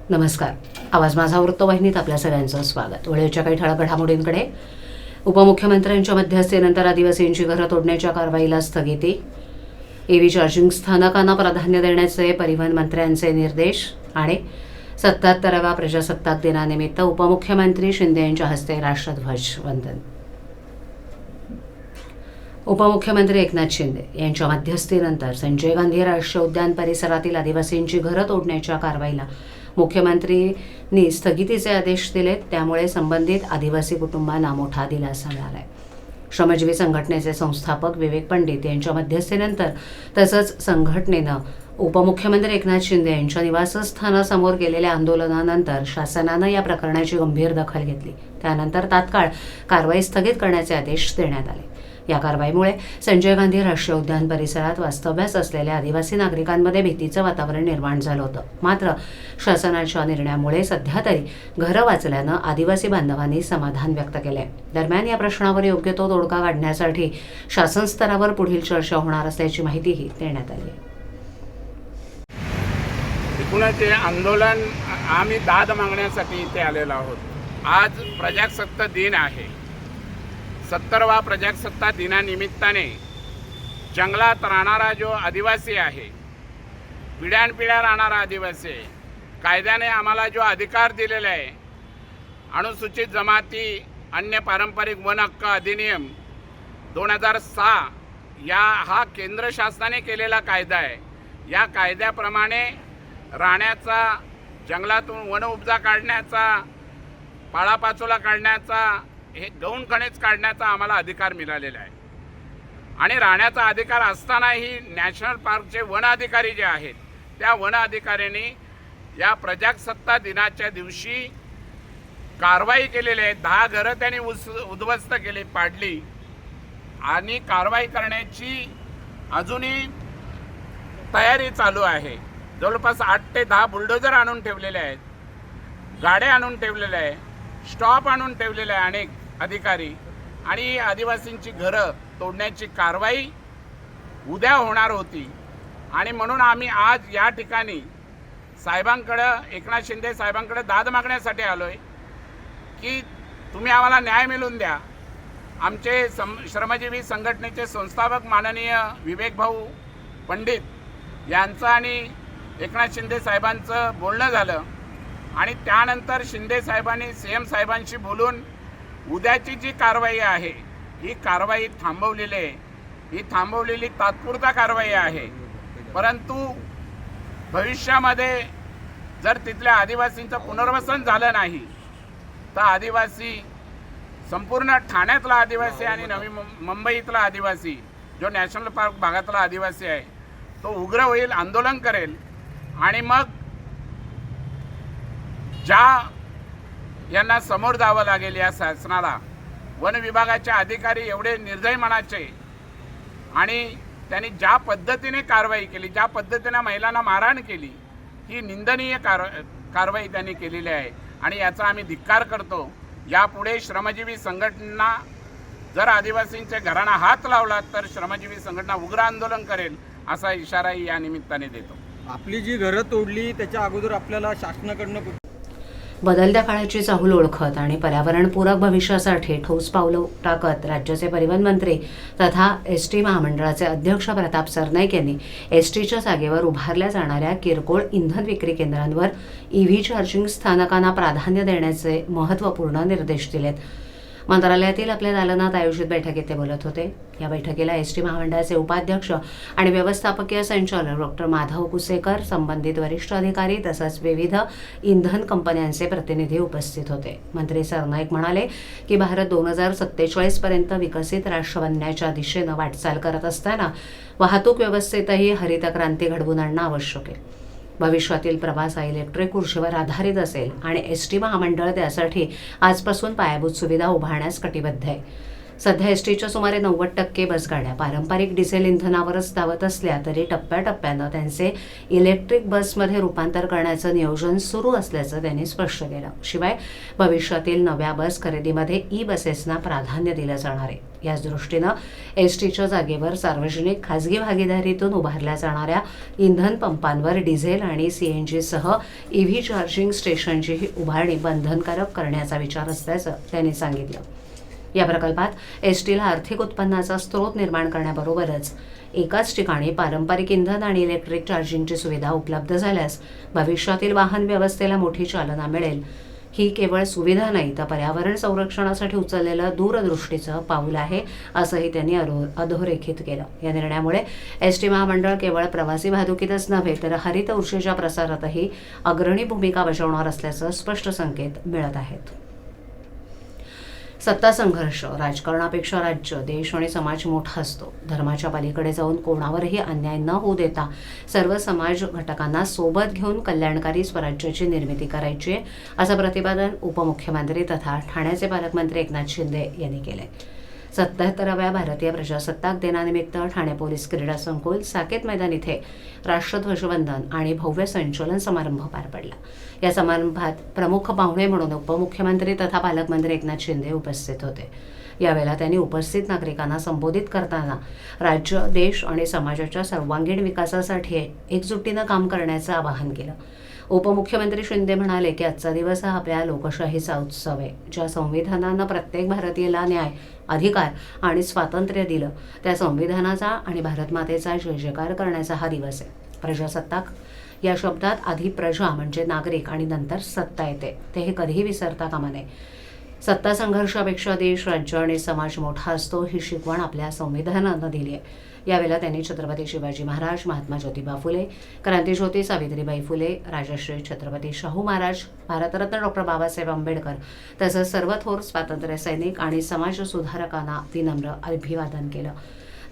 नमस्कार. आवाज माझा वृत्तवाहिनीत आपल्या सगळ्यांचं स्वागत. वेळेच्या काही ठळक घडामोडींकडे. उपमुख्यमंत्र्यांच्या मध्यस्थीनंतर आदिवासींची घरं तोडण्याच्या कारवाईला स्थगिती. ईव्ही चार्जिंग स्थानकांना प्राधान्य देण्याचे परिवहन मंत्र्यांचे निर्देश. आणि 77व्या प्रजासत्ताक दिनानिमित्त उपमुख्यमंत्री शिंदे यांच्या हस्ते राष्ट्रध्वज वंदन. उपमुख्यमंत्री एकनाथ शिंदे यांच्या मध्यस्थीनंतर संजय गांधी राष्ट्रीय उद्यान परिसरातील आदिवासींची घरं तोडण्याच्या कारवाईला मुख्यमंत्रींनी स्थगितीचे आदेश दिलेत. त्यामुळे संबंधित आदिवासी कुटुंबांना मोठा दिलासा मिळाला आहे. श्रमजीवी संघटनेचे संस्थापक विवेक पंडित यांच्या मध्यस्थीनंतर तसंच संघटनेनं उपमुख्यमंत्री एकनाथ शिंदे यांच्या निवासस्थानासमोर केलेल्या आंदोलनानंतर शासनानं या प्रकरणाची गंभीर दखल घेतली. त्यानंतर तात्काळ कारवाई स्थगित करण्याचे आदेश देण्यात आले. या कारवाईमुळे संजय गांधी राष्ट्रीय उद्यान परिसरात वास्तव्यास असलेल्या आदिवासी नागरिकांमध्ये भीतीचं वातावरण निर्माण झालं होतं. मात्र शासनाच्या निर्णयामुळे सध्या तरी घरं वाचल्यानं आदिवासी बांधवांनी समाधान व्यक्त केलंय. दरम्यान या प्रश्नावर योग्य तो तोडगा काढण्यासाठी शासन स्तरावर पुढील चर्चा होणार असल्याची माहितीही देण्यात आली आहे. एकूणच हे आंदोलन आम्ही दाद मागण्यासाठी इथे आलेलो आहोत. आज प्रजासत्ताक दिन आहे. 70वा प्रजासत्ताक दिनानिमित्ताने जंगलात राहणारा जो आदिवासी आहे, पिढ्यानपिढ्या राहणारा आदिवासी आहे, कायद्याने आम्हाला जो अधिकार दिलेला आहे, अनुसूचित जमाती अन्य पारंपरिक वन हक्क अधिनियम 2006 हा केंद्र शासनाने केलेला कायदा आहे. या कायद्याप्रमाणे राहण्याचा, जंगलातून वन उपजा काढण्याचा, पाळापाचोला काढण्याचा, हे गौण खनिज काढण्याचा आम्हाला अधिकार मिळालेला आहे. आणि राहण्याचा अधिकार असतानाही नॅशनल पार्कचे वन अधिकारी जे आहेत, त्या वन अधिकाऱ्यांनी या प्रजासत्ताक दिनाच्या दिवशी कारवाई केलेली आहे. 10 घरं त्यांनी उद्ध्वस्त केली, पाडली. आणि कारवाई करण्याची अजूनही तयारी चालू आहे. जवळपास 8 ते 10 बुलडोजर आणून ठेवलेले आहेत, गाड्या आणून ठेवलेल्या आहे, स्टॉप आणून ठेवलेले आहे अनेक अधिकारी. आणि आदिवासींची घरं तोडण्याची कारवाई उद्या होणार होती. आणि म्हणून आम्ही आज या ठिकाणी साहेबांकडं, एकनाथ शिंदे साहेबांकडे दाद मागण्यासाठी आलो आहे की तुम्ही आम्हाला न्याय मिळवून द्या. आमचे श्रमजीवी संघटनेचे संस्थापक माननीय विवेक भाऊ पंडित यांचं आणि एकनाथ शिंदे साहेबांचं बोलणं झालं. आणि त्यानंतर शिंदे साहेबांनी CM साहेबांशी बोलून उद्याची जी कारवाई आहे, ही कारवाई थांबवलेली आहे. ही थांबवलेली तात्पुरता कारवाई आहे. परंतु भविष्यामध्ये जर तिथल्या आदिवासींचं पुनर्वसन झालं नाही तर आदिवासी, संपूर्ण ठाण्यातला आदिवासी आणि नवी मुंबईतला आदिवासी, जो नॅशनल पार्क भागातला आदिवासी आहे, तो उग्र होईल, आंदोलन करेल. आणि मग ज्या यांना समोर जावं लागेल या शासनाला, वन विभागाचे अधिकारी एवढे निर्दयी मनाचे, आणि त्यांनी ज्या पद्धतीने कारवाई केली, ज्या पद्धतीने महिलांना मारहाण केली, ही निंदनीय कारवाई त्यांनी केलेली आहे. आणि याचा आम्ही धिक्कार करतो. यापुढे श्रमजीवी संघटना जर आदिवासींच्या घरांना हात लावला तर श्रमजीवी संघटना उग्र आंदोलन करेल, असा इशाराही या निमित्ताने देतो. आपली जी घरं तोडली त्याच्या अगोदर आपल्याला शासनाकडनं बदलत्या काळाची चाहूल ओळखत आणि पर्यावरणपूरक भविष्यासाठी ठोस पावलं टाकत राज्याचे परिवहन मंत्री तथा ST महामंडळाचे अध्यक्ष प्रताप सरनाईक यांनी STच्या जागेवर उभारल्या जाणाऱ्या किरकोळ इंधन विक्री केंद्रांवर EV चार्जिंग स्थानकांना प्राधान्य देण्याचे महत्त्वपूर्ण निर्देश दिलेत. मंत्रालयातील आपल्या दालनात आयोजित बैठकीत ते बोलत होते. या बैठकीला ST महामंडळाचे उपाध्यक्ष आणि व्यवस्थापकीय संचालक डॉ. माधव कुसेकर, संबंधित वरिष्ठ अधिकारी तसंच विविध इंधन कंपन्यांचे प्रतिनिधी उपस्थित होते. मंत्री सरनाईक म्हणाले की भारत 2047 पर्यंत विकसित राष्ट्र बनण्याच्या दिशेनं वाटचाल करत असताना वाहतूक व्यवस्थेतही हरित क्रांती घडवून आणणं आवश्यक आहे. भविष्यातील प्रवास हा इलेक्ट्रिक ऊर्जेवर आधारित असेल आणि ST महामंडळ त्यासाठी आजपासून पायाभूत सुविधा उभारण्यास कटिबद्ध आहे. सध्या एसटीच्या सुमारे 90% बसगाड्या पारंपरिक डिझेल इंधनावरच धावत असल्या तरी टप्प्याटप्प्यानं त्यांचे इलेक्ट्रिक बसमध्ये रूपांतर करण्याचं नियोजन सुरू असल्याचं त्यांनी स्पष्ट केलं. शिवाय भविष्यातील नव्या बस खरेदीमध्ये ई बसेसना प्राधान्य दिलं जाणार आहे. याच दृष्टीनं एसटीच्या जागेवर सार्वजनिक खाजगी भागीदारीतून उभारल्या जाणाऱ्या इंधन पंपांवर डिझेल आणि सीएनजीसह ईव्ही चार्जिंग स्टेशनचीही उभारणी बंधनकारक करण्याचा विचार असल्याचं त्यांनी सांगितलं. या प्रकल्पात एसटीला आर्थिक उत्पन्नाचा स्रोत निर्माण करण्याबरोबरच एकाच ठिकाणी पारंपरिक इंधन आणि इलेक्ट्रिक चार्जिंगची सुविधा उपलब्ध झाल्यास भविष्यातील वाहन व्यवस्थेला मोठी चालना मिळेल. ही केवळ सुविधा नाही तर पर्यावरण संरक्षणासाठी उचललेलं दूरदृष्टीचं पाऊल आहे असंही त्यांनी अधोरेखित केलं. या निर्णयामुळे एसटी महामंडळ केवळ प्रवासी वाहतुकीतच नव्हे तर हरित ऊर्जेच्या प्रसारातही अग्रणी भूमिका बजावणार असल्याचं स्पष्ट संकेत मिळत आहेत. सत्ता संघर्ष राजकारणापेक्षा राज्य, देश आणि समाज मोठा असतो. धर्माच्या पलीकडे जाऊन कोणावरही अन्याय न होऊ देता सर्व समाज घटकांना सोबत घेऊन कल्याणकारी स्वराज्याची निर्मिती करायची आहे, असं प्रतिपादन उपमुख्यमंत्री तथा ठाण्याचे पालकमंत्री एकनाथ शिंदे यांनी केले. 77व्या भारतीय प्रजासत्ताक दिनानिमित्त ठाणे पोलीस क्रीडा संकुल साकेत मैदान इथे राष्ट्रध्वजवंदन आणि भव्य संचलन समारंभ पार पडला. या समारंभात प्रमुख पाहुणे म्हणून उपमुख्यमंत्री तथा पालकमंत्री एकनाथ शिंदे उपस्थित होते. यावेळेला त्यांनी उपस्थित नागरिकांना संबोधित करताना राज्य, देश आणि समाजाच्या सर्वांगीण विकासासाठी एकजुटीनं काम करण्याचं आवाहन केलं. उपमुख्यमंत्री शिंदे म्हणाले की आजचा दिवस हा आपल्या लोकशाहीचा उत्सव आहे. ज्या संविधानानं प्रत्येक भारतीयाला न्याय, अधिकार आणि स्वातंत्र्य दिलं त्या संविधानाचा आणि भारतमातेचा जय जयकार करण्याचा हा दिवस आहे. प्रजासत्ताक या शब्दात आधी प्रजा म्हणजे नागरिक आणि नंतर सत्ता येते, ते हे कधीही विसरता कामा नये. सत्ता संघर्षापेक्षा देश, राज्य आणि समाज मोठा असतो ही शिकवण आपल्या संविधानानं दिली आहे. यावेळेला त्यांनी छत्रपती शिवाजी महाराज, महात्मा ज्योतिबा फुले, क्रांतीज्योती सावित्रीबाई फुले, राजश्री छत्रपती शाहू महाराज, भारतरत्न डॉक्टर बाबासाहेब आंबेडकर तसंच सर्व थोर स्वातंत्र्य सैनिक आणि समाज सुधारकांना विनम्र अभिवादन केलं.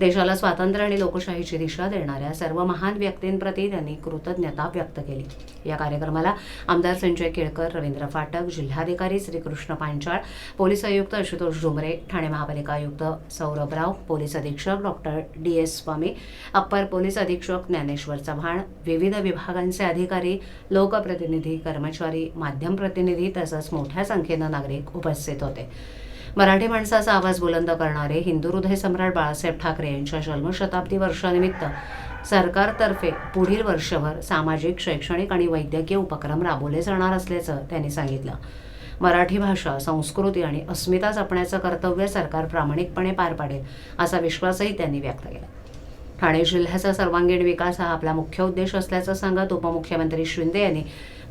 देशाला स्वातंत्र्य आणि लोकशाहीची दिशा देणाऱ्या सर्व महान व्यक्तींप्रती त्यांनी कृतज्ञता व्यक्त केली. या कार्यक्रमाला आमदार संजय केळकर, रवींद्र फाटक, जिल्हाधिकारी श्रीकृष्ण पांचाळ, पोलीस आयुक्त आशुतोष डोंबरे, ठाणे महापालिका आयुक्त सौरभ राव, पोलीस अधीक्षक डॉक्टर DS स्वामी, अप्पर पोलीस अधीक्षक ज्ञानेश्वर चव्हाण, विविध विभागांचे अधिकारी, लोकप्रतिनिधी, कर्मचारी, माध्यम प्रतिनिधी तसंच मोठ्या संख्येनं नागरिक उपस्थित होते. मराठी माणसाचा आवाज बुलंद करणारे हिंदू हृदय सम्राट बाळासाहेब ठाकरे यांच्या जन्मशताब्दी वर्षानिमित्त सरकारतर्फे पुढील वर्षभर सामाजिक, शैक्षणिक आणि वैद्यकीय उपक्रम राबवले जाणार असल्याचं त्यांनी सांगितलं. मराठी भाषा, संस्कृती आणि अस्मिता जपण्याचं कर्तव्य सरकार प्रामाणिकपणे पार पाडेल असा विश्वासही त्यांनी व्यक्त केला. ठाणे जिल्ह्याचा सर्वांगीण विकास हा आपला मुख्य उद्देश असल्याचं सांगत उपमुख्यमंत्री शिंदे यांनी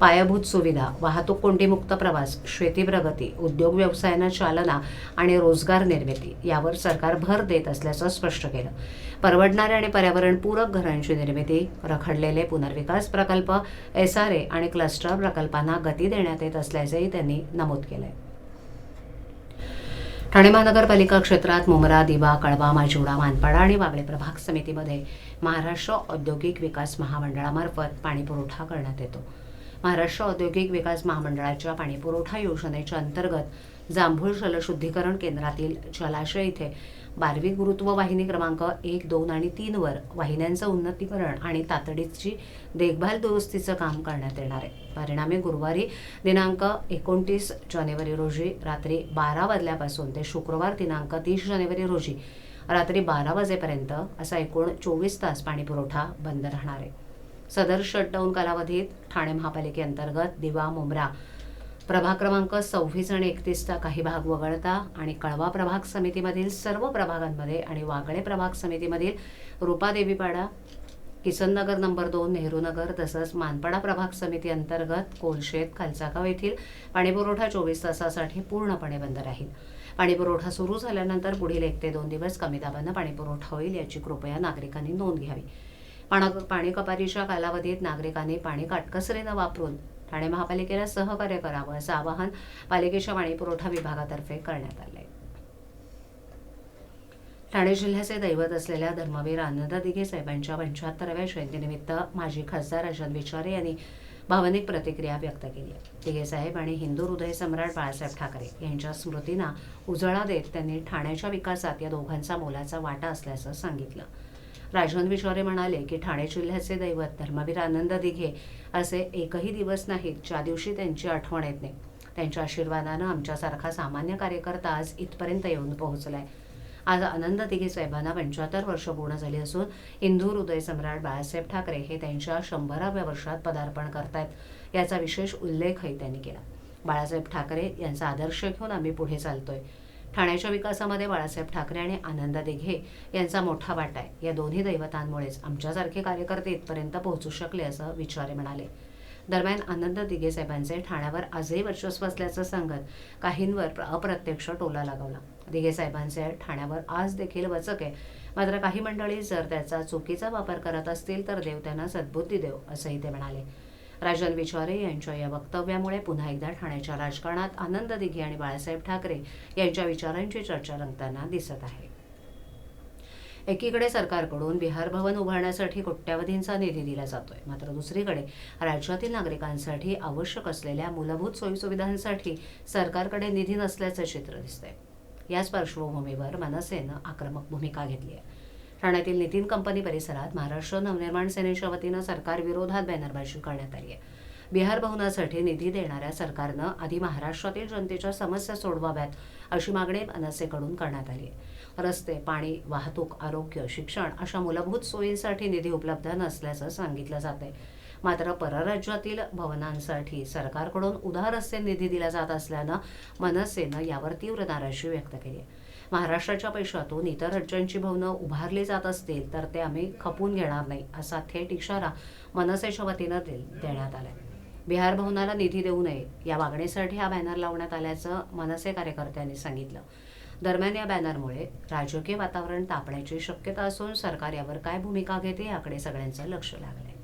पायाभूत सुविधा, वाहतूक कोंडीमुक्त प्रवास, शेती प्रगती, उद्योग व्यवसायांना चालना आणि रोजगार निर्मिती यावर सरकार भर देत असल्याचं स्पष्ट केलं. परवडणाऱ्या आणि पर्यावरणपूरक घरांची निर्मिती, रखडलेले पुनर्विकास प्रकल्प, SRA आणि क्लस्टर प्रकल्पांना गती देण्यात येत असल्याचंही त्यांनी नमूद केलंय. ठाणे महानगरपालिका क्षेत्रात मुंब्रा, दिवा, कळवा, माजिवडा, मानपाडा आणि वागळे प्रभाग समितीमध्ये महाराष्ट्र औद्योगिक विकास महामंडळामार्फत पाणीपुरवठा करण्यात येतो. महाराष्ट्र औद्योगिक विकास महामंडळाच्या पाणीपुरवठा योजनेच्या अंतर्गत जांभूळ जलशुद्धीकरण केंद्रातील जलाशय इथे 12वी गुरुत्व वाहिनी क्रमांक 1, 2 आणि 3 वर वाहिन्यांचं उन्नतीकरण आणि तातडीची देखभाल दुरुस्तीचं काम करण्यात येणार आहे. परिणामी गुरुवारी दिनांक 29 जानेवारी रोजी रात्री 12 वाजल्यापासून ते शुक्रवार दिनांक 30 जानेवारी रोजी रात्री 12 वाजेपर्यंत असा एकूण 24 तास पाणीपुरवठा बंद राहणार आहे. सदर शटडाऊन कालावधीत ठाणे महापालिकेअंतर्गत दिवा, मुंब्रा प्रभाग क्रमांक 26 आणि 31चा काही भाग वगळता आणि कळवा प्रभाग समितीमधील सर्व प्रभागांमध्ये आणि वागळे प्रभाग समितीमधील रूपादेवीपाडा, किसननगर नंबर 2, नेहरूनगर तसंच मानपाडा प्रभाग समिती अंतर्गत कोलशेत, खालचागाव येथील पाणीपुरवठा 24 तासासाठी पूर्णपणे बंद राहील. पाणीपुरवठा सुरू झाल्यानंतर पुढील 1 ते 2 दिवस कमी दाबानं पाणीपुरवठा होईल याची कृपया नागरिकांनी नोंद घ्यावी. पाणी कपातीच्या कालावधीत नागरिकांनी पाणी काटकसरीनं वापरून ठाणे महापालिकेला सहकार्य करावं असं आवाहन पालिकेच्या पाणीपुरवठा विभागातर्फे करण्यात आलंय. ठाणे जिल्ह्याचे दैवत असलेल्या धर्मवीर आनंद दिघे साहेबांच्या 75व्या जयंतीनिमित्त माजी खासदार राजन विचारे यांनी भावनिक प्रतिक्रिया व्यक्त केली आहे. दिघेसाहेब आणि हिंदू हृदय सम्राट बाळासाहेब ठाकरे यांच्या स्मृतींना उजाळा देत त्यांनी ठाण्याच्या विकासात या दोघांचा मोलाचा वाटा असल्याचं सांगितलं. राजन विचारे म्हणाले की ठाणे जिल्ह्याचे दैवत धर्मवीर आनंद दिघे असे एकही दिवस नाहीत ज्या दिवशी त्यांची आठवण येत नाही. त्यांच्या आशीर्वादानं आमच्यासारखा सामान्य कार्यकर्ता आज इथपर्यंत येऊन पोहोचलाय. आज आनंद दिघे साहेबांना 75 वर्ष पूर्ण झाली असून हिंदू हृदय सम्राट बाळासाहेब ठाकरे हे त्यांच्या 100व्या वर्षात पदार्पण करतायत याचा विशेष उल्लेखही त्यांनी केला. बाळासाहेब ठाकरे यांचा आदर्श घेऊन आम्ही पुढे चालतोय. ठाण्याच्या विकासामध्ये बाळासाहेब ठाकरे आणि आनंद दिघे यांचा मोठा वाटा आहे. या दोन्ही दैवतांमुळेच आमच्यासारखे कार्यकर्ते इथपर्यंत पोहोचू शकले असं विचारे म्हणाले. दरम्यान आनंद दिघे साहेबांचे ठाण्यावर आजही वर्चस्व असल्याचं सांगत काहींवर अप्रत्यक्ष टोला लागवला. दिघे साहेबांचे ठाण्यावर आज देखील वचक आहे, मात्र काही मंडळी जर त्याचा चुकीचा वापर करत असतील तर देव त्यांना सद्बुद्धी देव असंही ते म्हणाले. राजन विचारे यांच्या या वक्तव्यामुळे पुन्हा एकदा ठाण्याच्या राजकारणात आनंद दिघे आणि बाळासाहेब ठाकरे यांच्या विचारांची चर्चा रंगताना दिसत आहे. एकीकडे सरकारकडून बिहार भवन उभारण्यासाठी कोट्यावधींचा निधी दिला जातोय, मात्र दुसरीकडे राज्यातील नागरिकांसाठी आवश्यक असलेल्या मूलभूत सोयीसुविधांसाठी सरकारकडे निधी नसल्याचं चित्र दिसतंय. याच पार्श्वभूमीवर मनसेनं आक्रमक भूमिका घेतली आहे. ठाण्यातील नितीन कंपनी परिसरात महाराष्ट्र नवनिर्माण सेनेच्या वतीनं सरकार विरोधात बॅनरबाजी करण्यात आली आहे. बिहार भवनासाठी निधी देणाऱ्या सरकारनं आधी महाराष्ट्रातील जनतेच्या समस्या सोडवाव्यात अशी मागणी मनसेकडून करण्यात आली आहे. रस्ते, पाणी, वाहतूक, आरोग्य, शिक्षण अशा मूलभूत सोयींसाठी निधी उपलब्ध नसल्याचं सांगितलं जात आहे. मात्र परराज्यातील भवनांसाठी सरकारकडून उदार असे निधी दिला जात असल्यानं मनसेनं यावर तीव्र नाराजी व्यक्त केली आहे. महाराष्ट्राच्या पैशातून इतर राज्यांची भवनं उभारली जात असतील तर ते आम्ही खपून घेणार नाही असा थेट इशारा मनसेच्या वतीनं देण्यात आलाय. बिहार भवनाला निधी देऊ नये या मागणीसाठी हा बॅनर लावण्यात आल्याचं मनसे कार्यकर्त्यांनी सांगितलं. दरम्यान या बॅनरमुळे राजकीय वातावरण तापण्याची शक्यता असून सरकार यावर काय भूमिका घेते याकडे सगळ्यांचं लक्ष लागलंय.